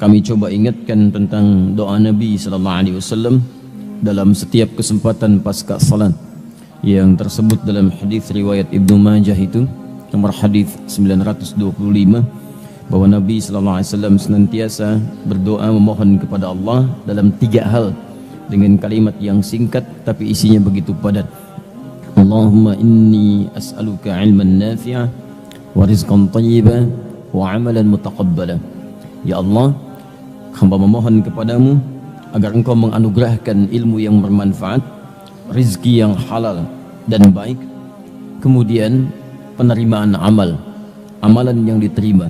kami coba ingatkan tentang doa Nabi sallallahu alaihi wasallam dalam setiap kesempatan pasca salat yang tersebut dalam hadis riwayat Ibnu Majah itu nomor hadis 925 bahwa Nabi sallallahu alaihi wasallam senantiasa berdoa memohon kepada Allah dalam 3 hal dengan kalimat yang singkat tapi isinya begitu padat. Allahumma inni as'aluka ilman nafi'a wa rizqan thayyiban wa amalan mutaqabbala. Ya Allah, hamba memohon kepadamu agar engkau menganugerahkan ilmu yang bermanfaat, rizki yang halal dan baik, kemudian penerimaan amalan yang diterima.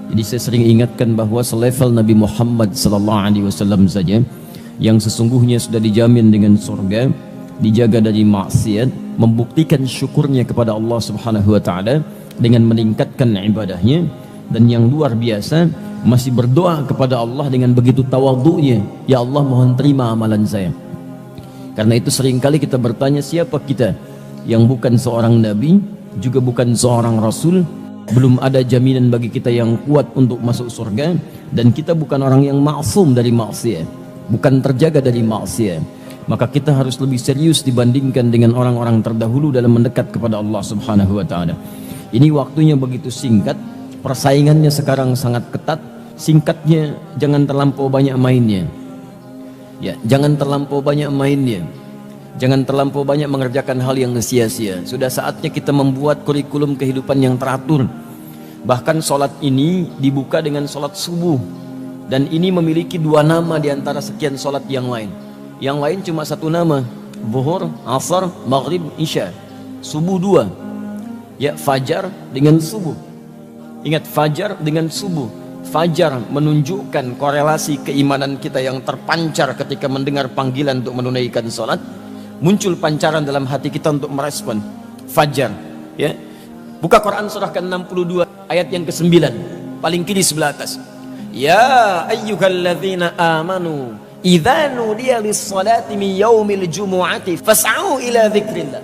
Jadi saya sering ingatkan bahwa selevel Nabi Muhammad sallallahu alaihi wasallam saja yang sesungguhnya sudah dijamin dengan surga, dijaga dari maksiat, membuktikan syukurnya kepada Allah Subhanahu wa taala dengan meningkatkan ibadahnya, dan yang luar biasa masih berdoa kepada Allah dengan begitu tawadhu'nya, ya Allah mohon terima amalan saya. Karena itu seringkali kita bertanya, siapa kita yang bukan seorang nabi, juga bukan seorang rasul, belum ada jaminan bagi kita yang kuat untuk masuk surga, dan kita bukan orang yang maksum dari maksiat, bukan terjaga dari maksiat. Maka kita harus lebih serius dibandingkan dengan orang-orang terdahulu dalam mendekat kepada Allah Subhanahu wa taala. Ini waktunya begitu singkat, persaingannya sekarang sangat ketat. Singkatnya, jangan terlampau banyak mainnya. Ya, jangan terlampau banyak mainnya. Jangan terlampau banyak mengerjakan hal yang sia-sia. Sudah saatnya kita membuat kurikulum kehidupan yang teratur. Bahkan sholat ini dibuka dengan sholat subuh, dan ini memiliki 2 nama di antara sekian sholat yang lain. Yang lain cuma 1 nama, zuhur, asar, maghrib, isya. Subuh 2. Ya, fajar dengan subuh. Ingat, fajar dengan subuh. Fajar menunjukkan korelasi keimanan kita yang terpancar ketika mendengar panggilan untuk menunaikan sholat. Muncul pancaran dalam hati kita untuk merespon fajar. Ya, buka Quran surah ke-62 ayat yang ke-9, paling kiri sebelah atas. Ya ayyuhalladzina amanu idza nudiya lis-salati min yaumil jumu'ati fas'au ila dzikrillah.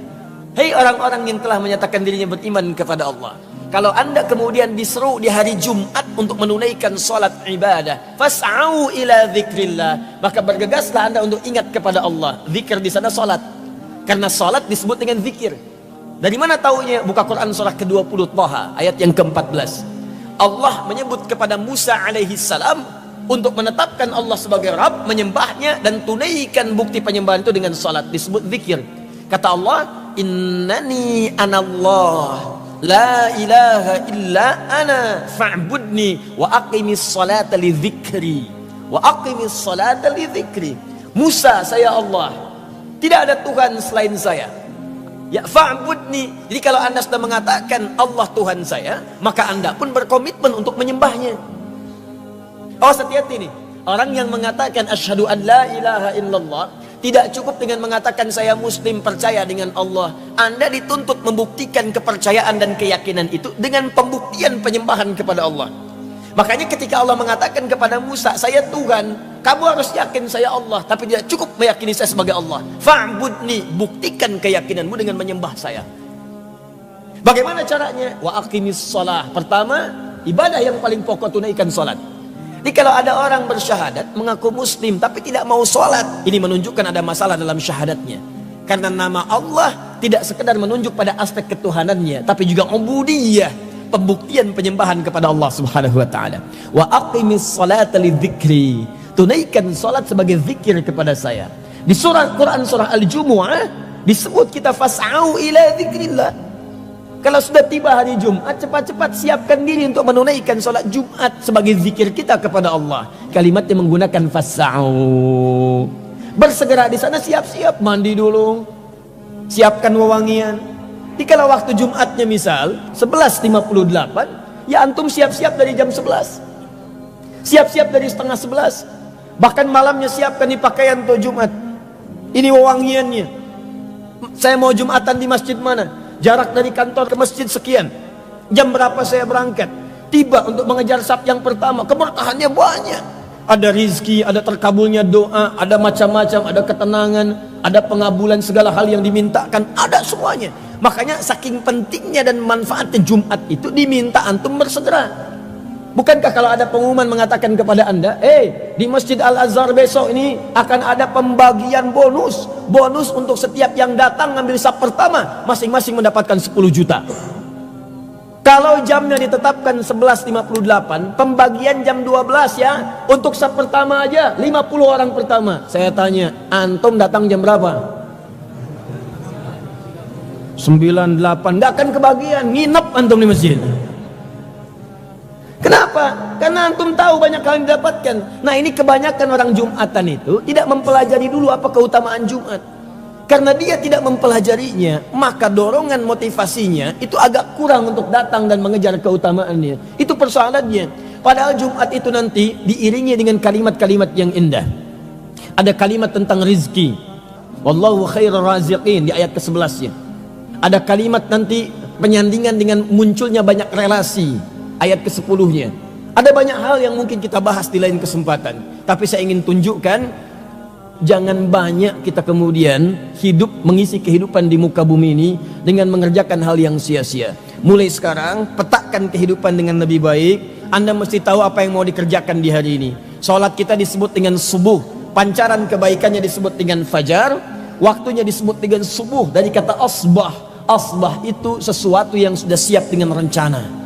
Hei orang-orang yang telah menyatakan dirinya beriman kepada Allah, kalau anda kemudian diseru di hari Jumat untuk menunaikan sholat ibadah, fas'au ila dzikrillah, maka bergegaslah anda untuk ingat kepada Allah. Zikir di sana sholat, karena sholat disebut dengan zikir. Dari mana taunya? Buka Quran surah ke-20 Thaha ayat yang ke-14. Allah menyebut kepada Musa alaihi salam untuk menetapkan Allah sebagai Rabb, menyembahnya dan tunaikan bukti penyembahan itu dengan sholat, disebut zikir. Kata Allah, innani anallah la ilaha illa ana fa'budni wa aqimis salata li dzikri wa aqimis salata li dzikri. Musa, saya Allah, tidak ada Tuhan selain saya. Ya, fa'budni. Jadi kalau anda sudah mengatakan Allah Tuhan saya, maka anda pun berkomitmen untuk menyembahnya. Awas, hati-hati nih, orang yang mengatakan asyhadu an la ilaha illallah tidak cukup dengan mengatakan saya muslim, percaya dengan Allah. Anda dituntut membuktikan kepercayaan dan keyakinan itu dengan pembuktian penyembahan kepada Allah. Makanya ketika Allah mengatakan kepada Musa, saya Tuhan, kamu harus yakin saya Allah, tapi tidak cukup meyakini saya sebagai Allah. Fa'budni, buktikan keyakinanmu dengan menyembah saya. Bagaimana caranya? Wa aqimis shalah. Pertama, ibadah yang paling pokok, tunaikan salat. Jadi kalau ada orang bersyahadat mengaku muslim tapi tidak mau sholat, ini menunjukkan ada masalah dalam syahadatnya. Karena nama Allah tidak sekedar menunjuk pada aspek ketuhanannya, tapi juga ubudiyah, pembuktian penyembahan kepada Allah Subhanahu wa taala. Wa aqimis sholata lidzikri, tunaikan salat sebagai zikir kepada saya. Di surah Quran surah Al-Jumu'ah disebut kita fas'au ila dzikrillah. Kalau sudah tiba hari Jumat, cepat-cepat siapkan diri untuk menunaikan sholat Jumat sebagai zikir kita kepada Allah. Kalimatnya menggunakan fas'au. Bersegera di sana, siap-siap mandi dulu, siapkan wewangian. Jadi kalau waktu Jumatnya misal 11.58, ya antum siap-siap dari jam 11. Siap-siap dari setengah 11. Bahkan malamnya siapkan di pakaian untuk Jumat. Ini wewangiannya. Saya mau Jumatan di masjid mana? Jarak dari kantor ke masjid sekian. Jam berapa saya berangkat? Tiba untuk mengejar saf yang pertama. Keberkahannya banyak. Ada rizki, ada terkabulnya doa, ada macam-macam, ada ketenangan, ada pengabulan segala hal yang dimintakan, ada semuanya. Makanya saking pentingnya dan manfaatnya Jumat itu diminta antum bersegera. Bukankah kalau ada pengumuman mengatakan kepada Anda, di Masjid Al-Azhar besok ini akan ada pembagian bonus. Bonus untuk setiap yang datang ngambil saf pertama, masing-masing mendapatkan 10 juta. Kalau jamnya ditetapkan 11.58, pembagian jam 12 ya. Untuk saf pertama aja 50 orang pertama. Saya tanya, antum datang jam berapa? 98, nggak akan kebagian, nginep antum di masjid. Kenapa? Karena antum tahu banyak hal yang didapatkan. Nah, ini kebanyakan orang Jumatan itu tidak mempelajari dulu apa keutamaan Jumat. Karena dia tidak mempelajarinya, maka dorongan motivasinya itu agak kurang untuk datang dan mengejar keutamaannya. Itu persoalannya. Padahal Jumat itu nanti diiringi dengan kalimat-kalimat yang indah. Ada kalimat tentang rizki. Wallahu khairur raziqin di ayat ke-11-nya. Ada kalimat nanti penyandingan dengan munculnya banyak relasi. Ayat ke-10-nya. Ada banyak hal yang mungkin kita bahas di lain kesempatan. Tapi saya ingin tunjukkan, jangan banyak kita kemudian hidup mengisi kehidupan di muka bumi ini dengan mengerjakan hal yang sia-sia. Mulai sekarang petakan kehidupan dengan lebih baik. Anda mesti tahu apa yang mau dikerjakan di hari ini. Sholat kita disebut dengan subuh, pancaran kebaikannya disebut dengan fajar, waktunya disebut dengan subuh dari kata asbah. Asbah itu sesuatu yang sudah siap dengan rencana.